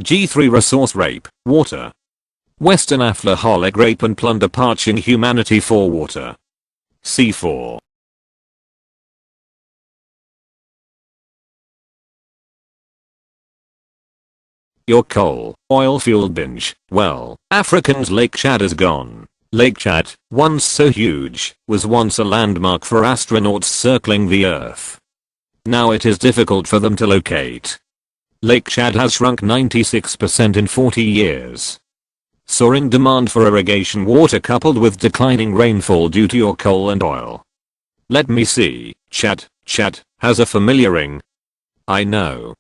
G3 Resource rape, water. Western Affloholic rape and plunder parching humanity for water. C4. Your coal, oil fueled binge. Well, Africa's Lake Chad is gone. Lake Chad, once so huge, was once a landmark for astronauts circling the Earth. Now it is difficult for them to locate. Lake Chad has shrunk 96% in 40 years. Soaring demand for irrigation water coupled with declining rainfall due to your coal and oil. Let me see, Chad has a familiar ring. I know.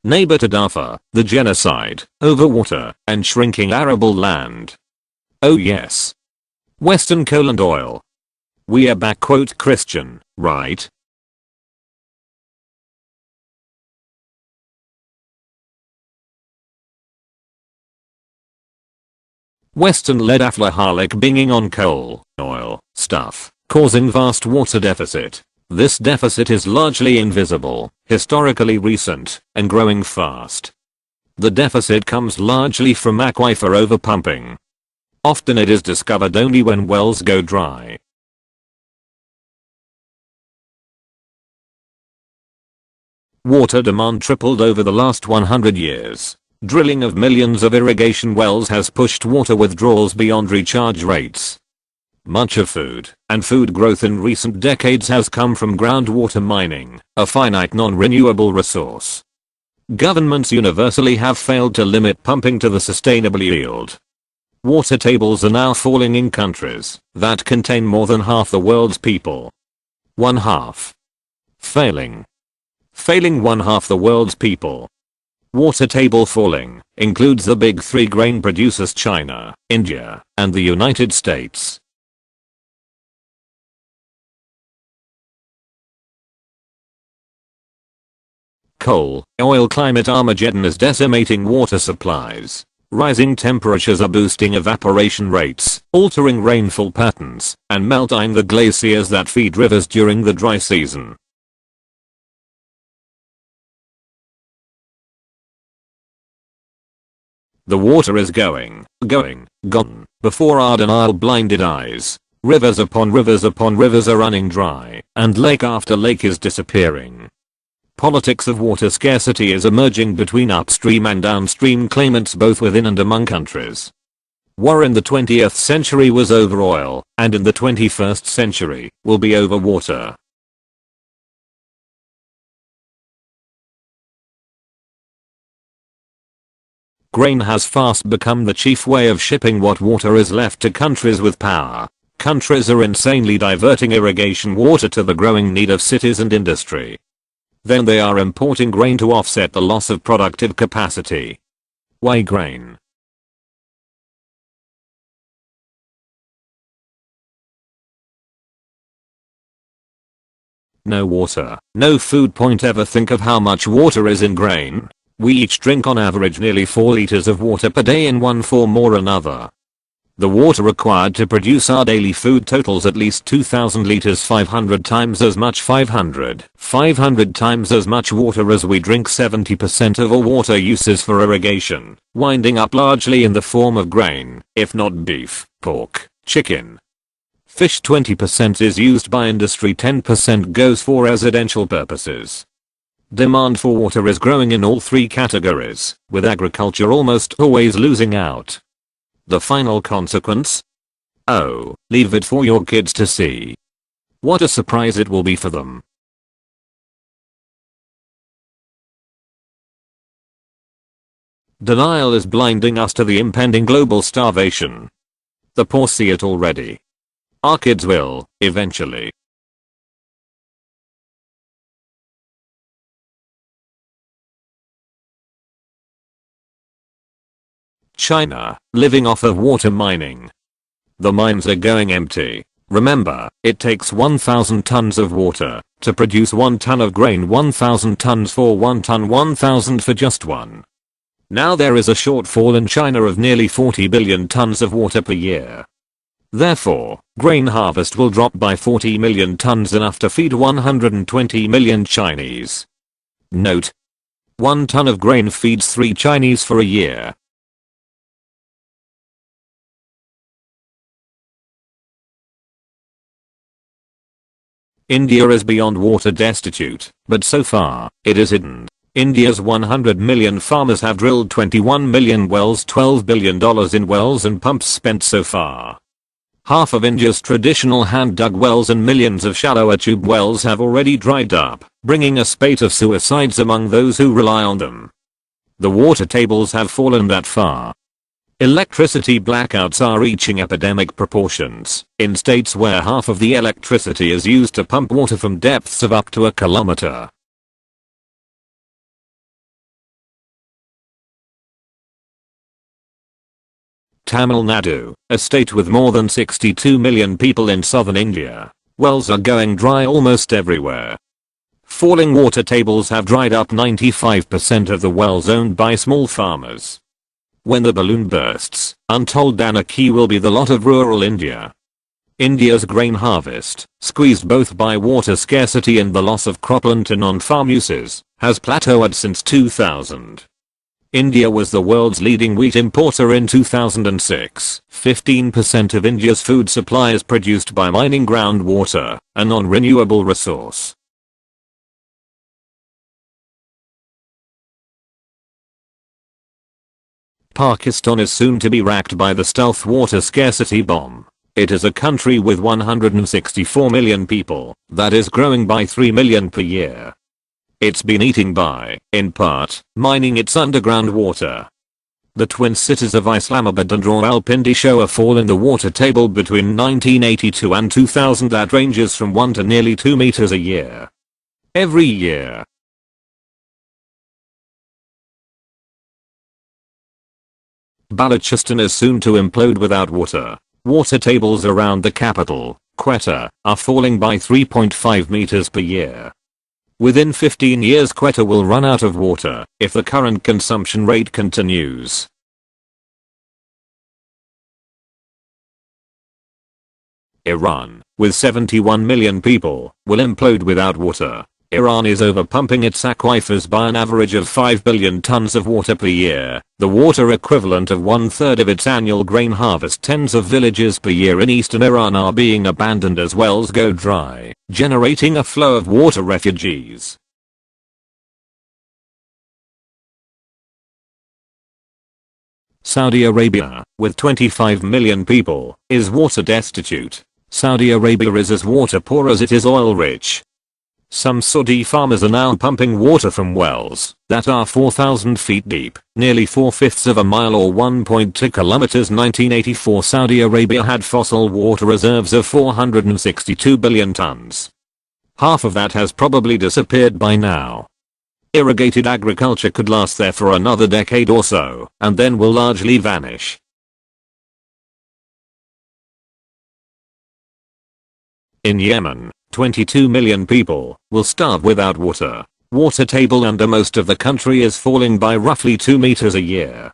Neighbor to Darfur, the genocide, over water, and shrinking arable land. Oh yes. Western coal and oil. We are back, quote Christian, right? Western-led Affloholic binging on coal, oil, stuff, causing vast water deficit. This deficit is largely invisible, historically recent, and growing fast. The deficit comes largely from aquifer overpumping. Often it is discovered only when wells go dry. Water demand tripled over the last 100 years. Drilling of millions of irrigation wells has pushed water withdrawals beyond recharge rates. Much of food and food growth in recent decades has come from groundwater mining, a finite non-renewable resource. Governments universally have failed to limit pumping to the sustainable yield. Water tables are now falling in countries that contain more than half the world's people. One half. Failing one half the world's people. Water table falling includes the big three grain producers China, India, and the United States. Coal, oil climate Armageddon is decimating water supplies. Rising temperatures are boosting evaporation rates, altering rainfall patterns, and melting the glaciers that feed rivers during the dry season. The water is gone, before our denial-blinded eyes. Rivers upon rivers are running dry, and lake after lake is disappearing. Politics of water scarcity is emerging between upstream and downstream claimants both within and among countries. War in the 20th century was over oil, and in the 21st century, will be over water. Grain has fast become the chief way of shipping what water is left to countries with power. Countries are insanely diverting irrigation water to the growing need of cities and industry. Then they are importing grain to offset the loss of productive capacity. Why grain? No water, no food. Point ever think of how much water is in grain? We each drink on average nearly 4 liters of water per day in one form or another. The water required to produce our daily food totals at least 2,000 liters, 500 times as much. 500 times as much water as we drink. 70% of all water uses for irrigation, winding up largely in the form of grain, if not beef, pork, chicken. Fish. 20% is used by industry, 10% goes for residential purposes. Demand for water is growing in all three categories, with agriculture almost always losing out. The final consequence? Oh, leave it for your kids to see. What a surprise it will be for them. Denial is blinding us to the impending global starvation. The poor see it already. Our kids will, eventually. China, living off of water mining. The mines are going empty. Remember, it takes 1,000 tons of water to produce 1 ton of grain, 1,000 tons for 1 ton, 1,000 for just one. Now there is a shortfall in China of nearly 40 billion tons of water per year. Therefore, grain harvest will drop by 40 million tons, enough to feed 120 million Chinese. Note: 1 ton of grain feeds 3 Chinese for a year. India is beyond water destitute, but so far, it is hidden. India's 100 million farmers have drilled 21 million wells, $12 billion in wells and pumps spent so far. Half of India's traditional hand-dug wells and millions of shallower tube wells have already dried up, bringing a spate of suicides among those who rely on them. The water tables have fallen that far. Electricity blackouts are reaching epidemic proportions in states where half of the electricity is used to pump water from depths of up to a kilometer. Tamil Nadu, a state with more than 62 million people in southern India, wells are going dry almost everywhere. Falling water tables have dried up 95% of the wells owned by small farmers. When the balloon bursts, untold anarchy will be the lot of rural India. India's grain harvest, squeezed both by water scarcity and the loss of cropland to non-farm uses, has plateaued since 2000. India was the world's leading wheat importer in 2006. 15% of India's food supply is produced by mining groundwater, a non-renewable resource. Pakistan is soon to be racked by the stealth water scarcity bomb. It is a country with 164 million people that is growing by 3 million per year. It's been eating by, in part, mining its underground water. The twin cities of Islamabad and Rawalpindi show a fall in the water table between 1982 and 2000 that ranges from 1 to nearly 2 meters a year. Every year. Balochistan is soon to implode without water. Water tables around the capital, Quetta, are falling by 3.5 meters per year. Within 15 years Quetta will run out of water if the current consumption rate continues. Iran, with 71 million people, will implode without water. Iran is overpumping its aquifers by an average of 5 billion tons of water per year, the water equivalent of 1/3 of its annual grain harvest. Tens of villages per year in eastern Iran are being abandoned as wells go dry, generating a flow of water refugees. Saudi Arabia, with 25 million people, is water destitute. Saudi Arabia is as water poor as it is oil rich. Some Saudi farmers are now pumping water from wells that are 4,000 feet deep, nearly 4/5 of a mile or 1.2 kilometers. 1984 Saudi Arabia had fossil water reserves of 462 billion tons. Half of that has probably disappeared by now. Irrigated agriculture could last there for another decade or so, and then will largely vanish. In Yemen, 22 million people will starve without water. Water table under most of the country is falling by roughly 2 meters a year.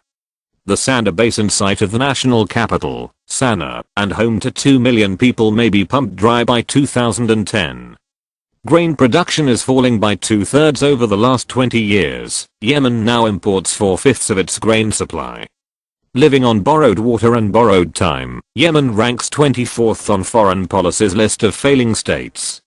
The Sanaa Basin site of the national capital, Sana'a, and home to 2 million people may be pumped dry by 2010. Grain production is falling by 2/3 over the last 20 years. Yemen now imports 4/5 of its grain supply. Living on borrowed water and borrowed time, Yemen ranks 24th on foreign policy's list of failing states.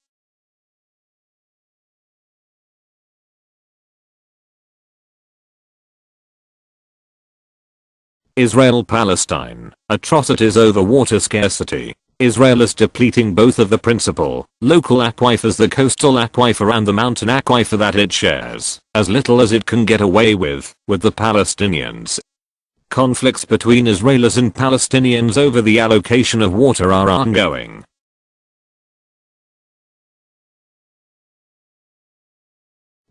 Israel-Palestine, atrocities over water scarcity. Israel is depleting both of the principal, local aquifers, the coastal aquifer and the mountain aquifer that it shares, as little as it can get away with the Palestinians. Conflicts between Israelis and Palestinians over the allocation of water are ongoing.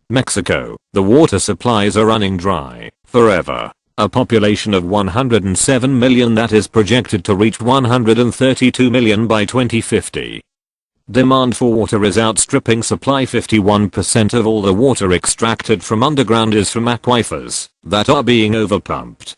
Mexico, the water supplies are running dry, forever. A population of 107 million that is projected to reach 132 million by 2050. Demand for water is outstripping supply. 51% of all the water extracted from underground is from aquifers that are being overpumped.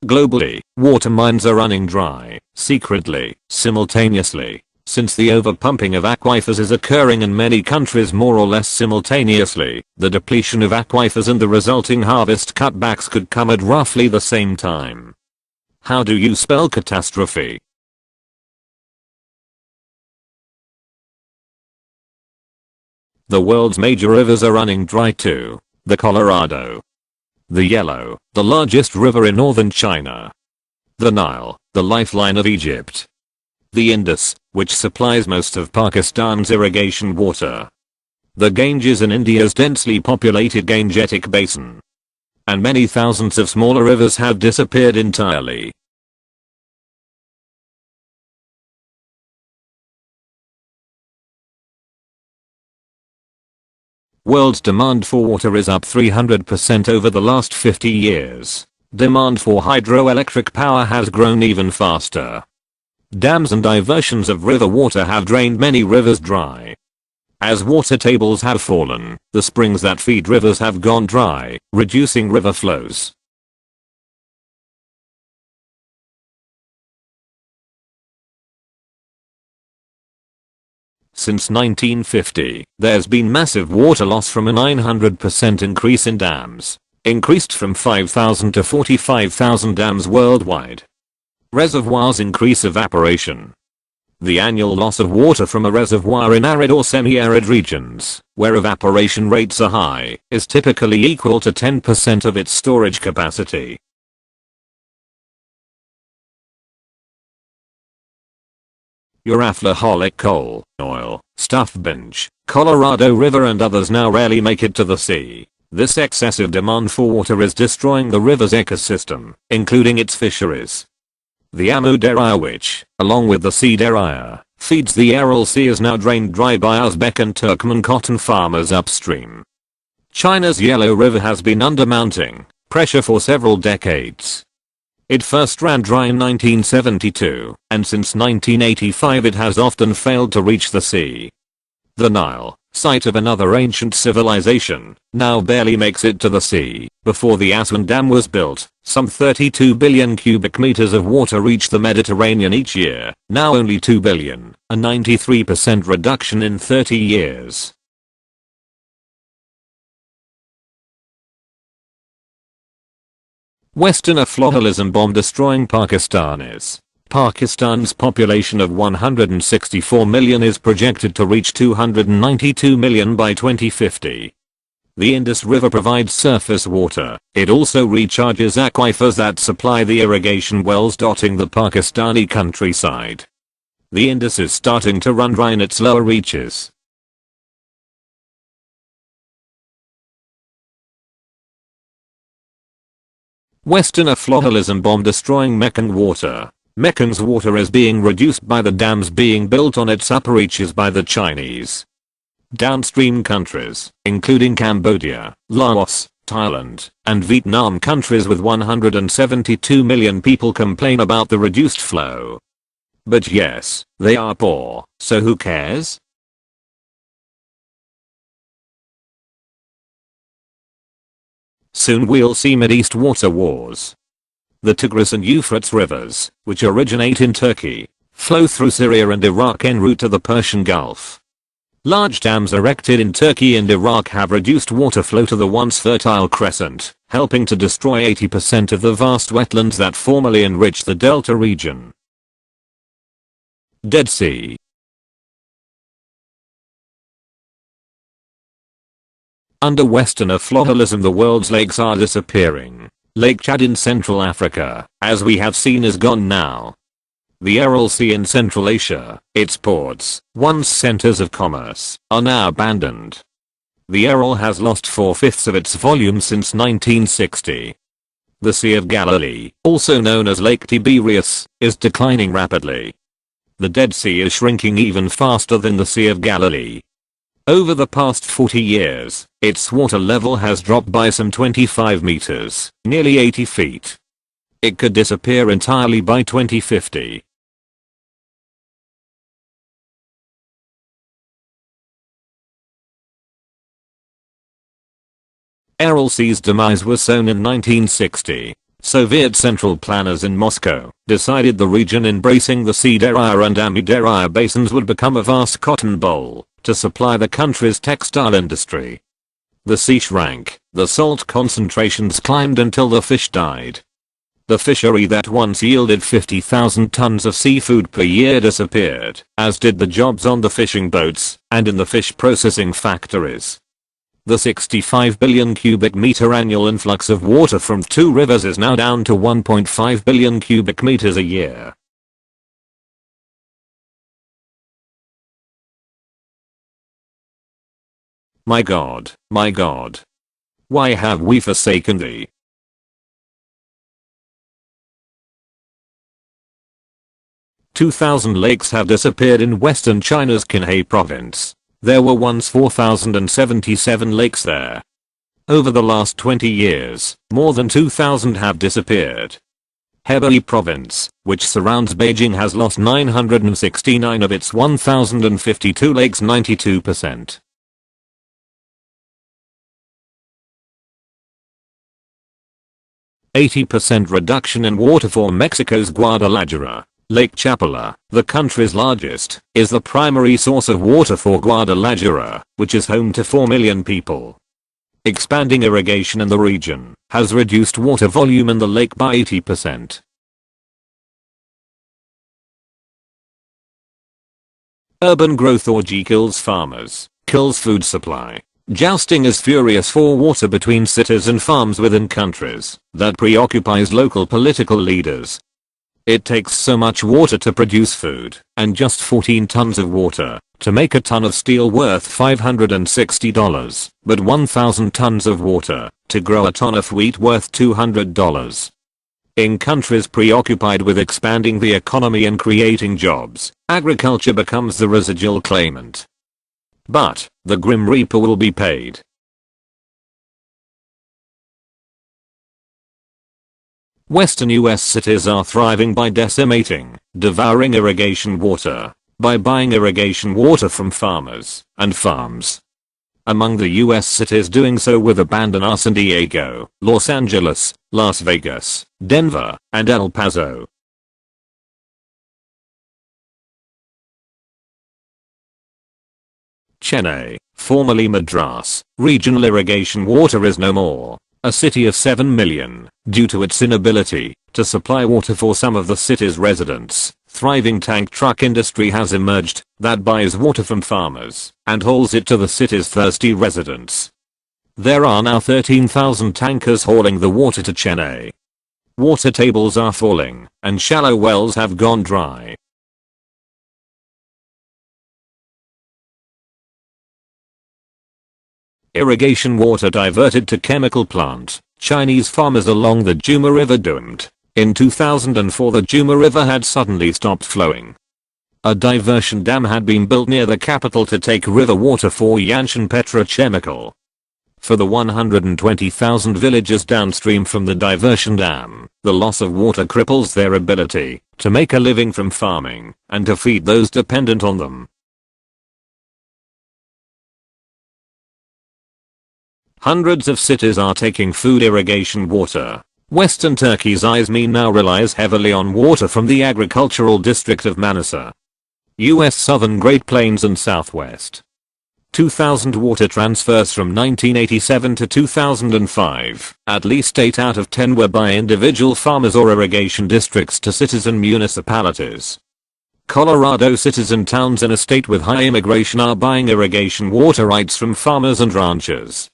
Globally, water mines are running dry, secretly, simultaneously. Since the overpumping of aquifers is occurring in many countries more or less simultaneously, the depletion of aquifers and the resulting harvest cutbacks could come at roughly the same time. How do you spell catastrophe? The world's major rivers are running dry too. The Colorado, the Yellow, the largest river in northern China, the Nile, the lifeline of Egypt, the Indus, which supplies most of Pakistan's irrigation water, the Ganges in India's densely populated Gangetic basin, and many thousands of smaller rivers have disappeared entirely. World's demand for water is up 300% over the last 50 years. Demand for hydroelectric power has grown even faster. Dams and diversions of river water have drained many rivers dry. As water tables have fallen, the springs that feed rivers have gone dry, reducing river flows. Since 1950, there's been massive water loss from a 900% increase in dams, increased from 5,000 to 45,000 dams worldwide. Reservoirs increase evaporation. The annual loss of water from a reservoir in arid or semi-arid regions, where evaporation rates are high, is typically equal to 10% of its storage capacity. Your Affloholic coal, oil, stuff binge, Colorado River and others now rarely make it to the sea. This excessive demand for water is destroying the river's ecosystem, including its fisheries. The Amu Darya, which, along with the Sea Darya, feeds the Aral Sea, is now drained dry by Uzbek and Turkmen cotton farmers upstream. China's Yellow River has been under mounting pressure for several decades. It first ran dry in 1972, and since 1985 it has often failed to reach the sea. The Nile, site of another ancient civilization, now barely makes it to the sea. Before the Aswan Dam was built, some 32 billion cubic meters of water reached the Mediterranean each year, now only 2 billion, a 93% reduction in 30 years. Western affloholism bomb destroying Pakistanis. Pakistan's population of 164 million is projected to reach 292 million by 2050. The Indus River provides surface water. It also recharges aquifers that supply the irrigation wells dotting the Pakistani countryside. The Indus is starting to run dry in its lower reaches. Western affloholism bomb destroying Mekong water. Mekong's water is being reduced by the dams being built on its upper reaches by the Chinese. Downstream countries, including Cambodia, Laos, Thailand, and Vietnam, countries with 172 million people, complain about the reduced flow. But yes, they are poor, so who cares? Soon we'll see Mideast water wars. The Tigris and Euphrates rivers, which originate in Turkey, flow through Syria and Iraq en route to the Persian Gulf. Large dams erected in Turkey and Iraq have reduced water flow to the once fertile crescent, helping to destroy 80% of the vast wetlands that formerly enriched the Delta region. Dead Sea. Under Western affloholism, the world's lakes are disappearing. Lake Chad in Central Africa, as we have seen, is gone now. The Aral Sea in Central Asia, its ports, once centers of commerce, are now abandoned. The Aral has lost 4/5 of its volume since 1960. The Sea of Galilee, also known as Lake Tiberias, is declining rapidly. The Dead Sea is shrinking even faster than the Sea of Galilee. Over the past 40 years, its water level has dropped by some 25 meters, nearly 80 feet. It could disappear entirely by 2050. Aral Sea's demise was sown in 1960. Soviet central planners in Moscow decided the region embracing the Sideraya and Amudaya basins would become a vast cotton bowl to supply the country's textile industry. The sea shrank, the salt concentrations climbed until the fish died. The fishery that once yielded 50,000 tons of seafood per year disappeared, as did the jobs on the fishing boats and in the fish processing factories. The 65 billion cubic meter annual influx of water from 2 rivers is now down to 1.5 billion cubic meters a year. My God, why have we forsaken thee? "2,000 lakes have disappeared in western China's Qinghai province. There were once 4,077 lakes there. Over the last 20 years, more than 2,000 have disappeared. Hebei province, which surrounds Beijing, has lost 969 of its 1,052 lakes, 92%. %80 reduction in water for Mexico's Guadalajara. Lake Chapala, the country's largest, is the primary source of water for Guadalajara, which is home to 4 million people. Expanding irrigation in the region has reduced water volume in the lake by 80%. Urban growth orgy kills farmers, kills food supply. Jousting is furious for water between cities and farms within countries that preoccupies local political leaders. It takes so much water to produce food, and just 14 tons of water to make a ton of steel worth $560, but 1,000 tons of water to grow a ton of wheat worth $200. In countries preoccupied with expanding the economy and creating jobs, agriculture becomes the residual claimant. But the Grim Reaper will be paid. Western US cities are thriving by decimating, devouring irrigation water, by buying irrigation water from farmers and farms. Among the US cities doing so with abandon are San Diego, Los Angeles, Las Vegas, Denver, and El Paso. Chennai, formerly Madras, regional irrigation water is no more. A city of 7 million, due to its inability to supply water for some of the city's residents. Thriving tank truck industry has emerged that buys water from farmers and hauls it to the city's thirsty residents. There are now 13,000 tankers hauling the water to Chennai. Water tables are falling and shallow wells have gone dry. Irrigation water diverted to chemical plant. Chinese farmers along the Juma River doomed. In 2004 the Juma River had suddenly stopped flowing. A diversion dam had been built near the capital to take river water for Yanshan Petrochemical. For the 120,000 villagers downstream from the diversion dam, the loss of water cripples their ability to make a living from farming and to feed those dependent on them. Hundreds of cities are taking food irrigation water. Western Turkey's Izmir now relies heavily on water from the agricultural district of Manisa. US Southern Great Plains and Southwest. 2000 water transfers from 1987 to 2005. At least 8 out of 10 were by individual farmers or irrigation districts to cities and municipalities. Colorado cities and towns in a state with high immigration are buying irrigation water rights from farmers and ranchers.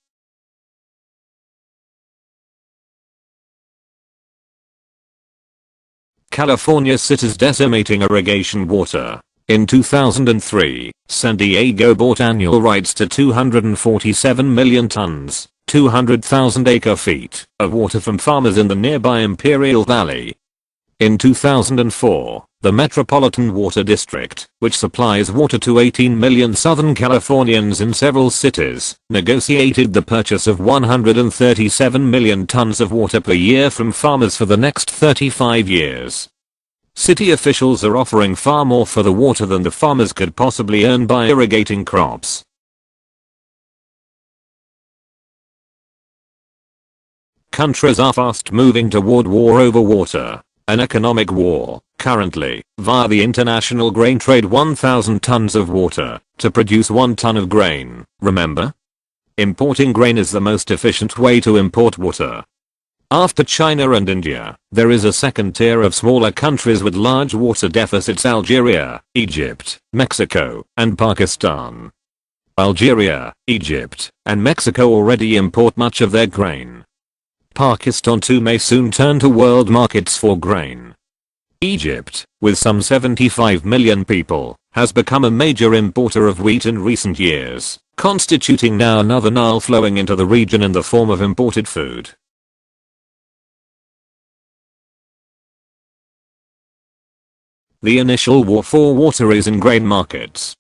California cities decimating irrigation water. In 2003, San Diego bought annual rights to 247 million tons, 200,000 acre-feet, of water from farmers in the nearby Imperial Valley. In 2004, the Metropolitan Water District, which supplies water to 18 million Southern Californians in several cities, negotiated the purchase of 137 million tons of water per year from farmers for the next 35 years. City officials are offering far more for the water than the farmers could possibly earn by irrigating crops. Countries are fast moving toward war over water, an economic war. Currently, via the international grain trade 1,000 tons of water to produce 1 ton of grain, remember? Importing grain is the most efficient way to import water. After China and India, there is a second tier of smaller countries with large water deficits: Algeria, Egypt, Mexico, and Pakistan. Algeria, Egypt, and Mexico already import much of their grain. Pakistan too may soon turn to world markets for grain. Egypt, with some 75 million people, has become a major importer of wheat in recent years, constituting now another Nile flowing into the region in the form of imported food. The initial war for water is in grain markets.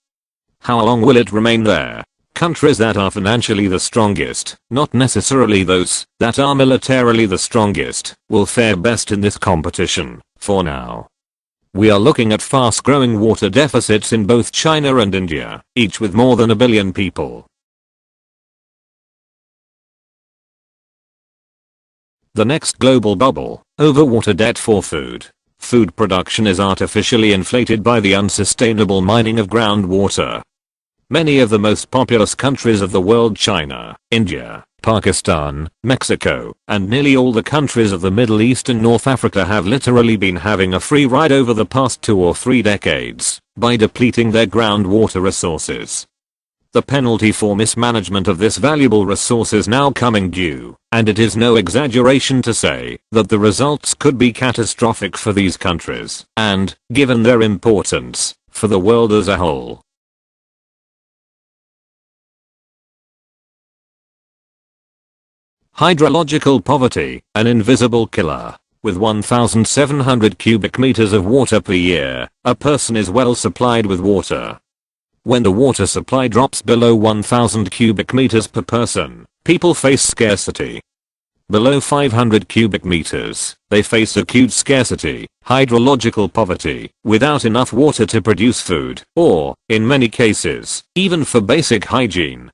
How long will it remain there? Countries that are financially the strongest, not necessarily those that are militarily the strongest, will fare best in this competition, for now. We are looking at fast-growing water deficits in both China and India, each with more than a billion people. The next global bubble, overwater debt for food. Food production is artificially inflated by the unsustainable mining of groundwater. Many of the most populous countries of the world, China, India, Pakistan, Mexico, and nearly all the countries of the Middle East and North Africa have literally been having a free ride over the past 2 or 3 decades by depleting their groundwater resources. The penalty for mismanagement of this valuable resource is now coming due, and it is no exaggeration to say that the results could be catastrophic for these countries, and, given their importance, for the world as a whole. Hydrological poverty, an invisible killer. With 1,700 cubic meters of water per year, a person is well supplied with water. When the water supply drops below 1,000 cubic meters per person, people face scarcity. Below 500 cubic meters, they face acute scarcity, hydrological poverty, without enough water to produce food, or, in many cases, even for basic hygiene.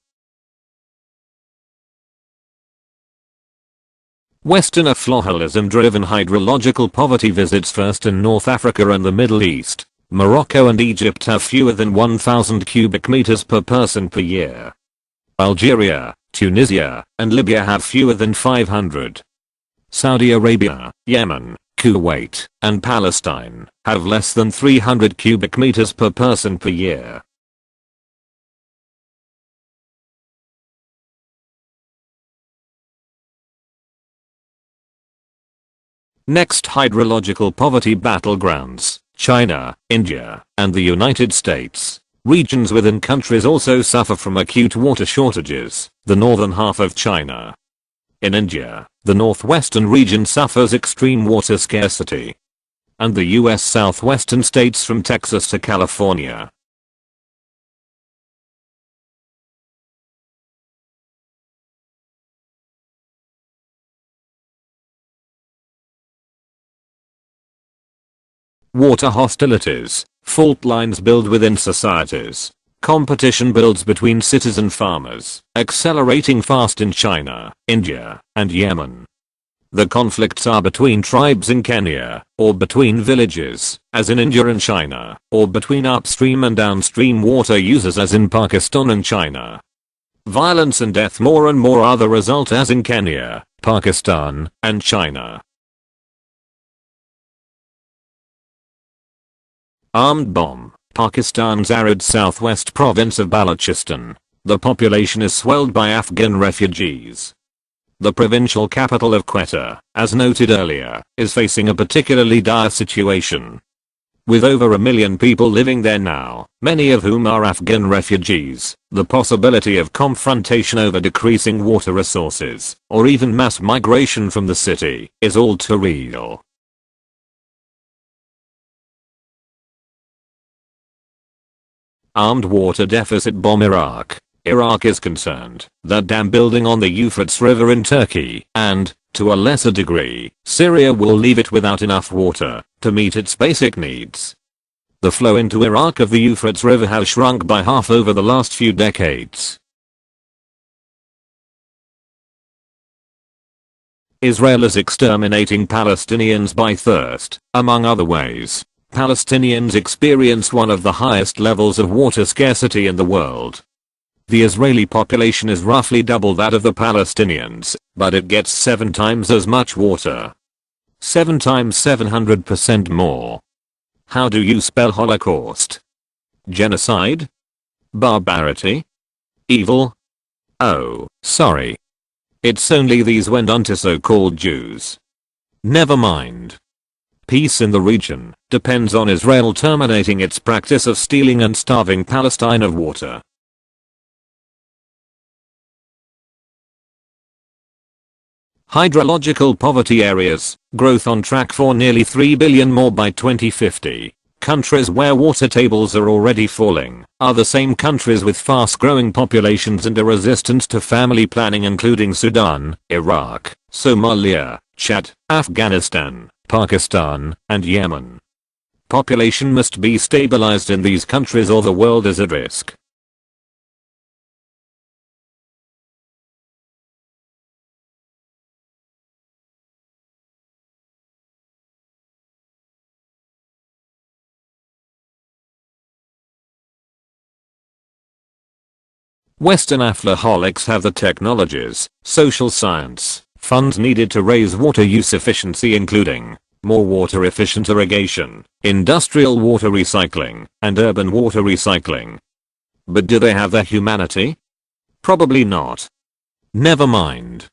Western Affloholism-driven hydrological poverty visits first in North Africa and the Middle East. Morocco and Egypt have fewer than 1,000 cubic meters per person per year. Algeria, Tunisia, and Libya have fewer than 500. Saudi Arabia, Yemen, Kuwait, and Palestine have less than 300 cubic meters per person per year. Next, hydrological poverty battlegrounds. China, India, and the United States. Regions within countries also suffer from acute water shortages. The northern half of China. In India, the northwestern region suffers extreme water scarcity. And the US southwestern states from Texas to California. Water hostilities, fault lines build within societies. Competition builds between cities and farmers, accelerating fast in China, India, and Yemen. The conflicts are between tribes in Kenya, or between villages, as in India and China, or between upstream and downstream water users as in Pakistan and China. Violence and death more and more are the result as in Kenya, Pakistan, and China. Armed bomb, Pakistan's arid southwest province of Balochistan. The population is swelled by Afghan refugees. The provincial capital of Quetta, as noted earlier, is facing a particularly dire situation. With over 1 million people living there now, many of whom are Afghan refugees, the possibility of confrontation over decreasing water resources, or even mass migration from the city, is all too real. Armed water deficit bomb Iraq. Iraq is concerned that dam building on the Euphrates River in Turkey, and, to a lesser degree, Syria will leave it without enough water to meet its basic needs. The flow into Iraq of the Euphrates River has shrunk by half over the last few decades. Israel is exterminating Palestinians by thirst, among other ways. Palestinians experience one of the highest levels of water scarcity in the world. The Israeli population is roughly double that of the Palestinians, but it gets 7 times as much water. 7 times 700% more. How do you spell Holocaust? Genocide? Barbarity? Evil? Oh, sorry. It's only these went on to so-called Jews. Never mind. Peace in the region depends on Israel terminating its practice of stealing and starving Palestine of water. Hydrological poverty areas, growth on track for nearly 3 billion more by 2050. Countries where water tables are already falling are the same countries with fast-growing populations and a resistance to family planning, including Sudan, Iraq, Somalia, Chad, Afghanistan, Pakistan, and Yemen. Population must be stabilized in these countries or the world is at risk. Western Affloholics have the technologies, social science, funds needed to raise water use efficiency, including more water efficient irrigation, industrial water recycling, and urban water recycling. But do they have the humanity? Probably not. Never mind.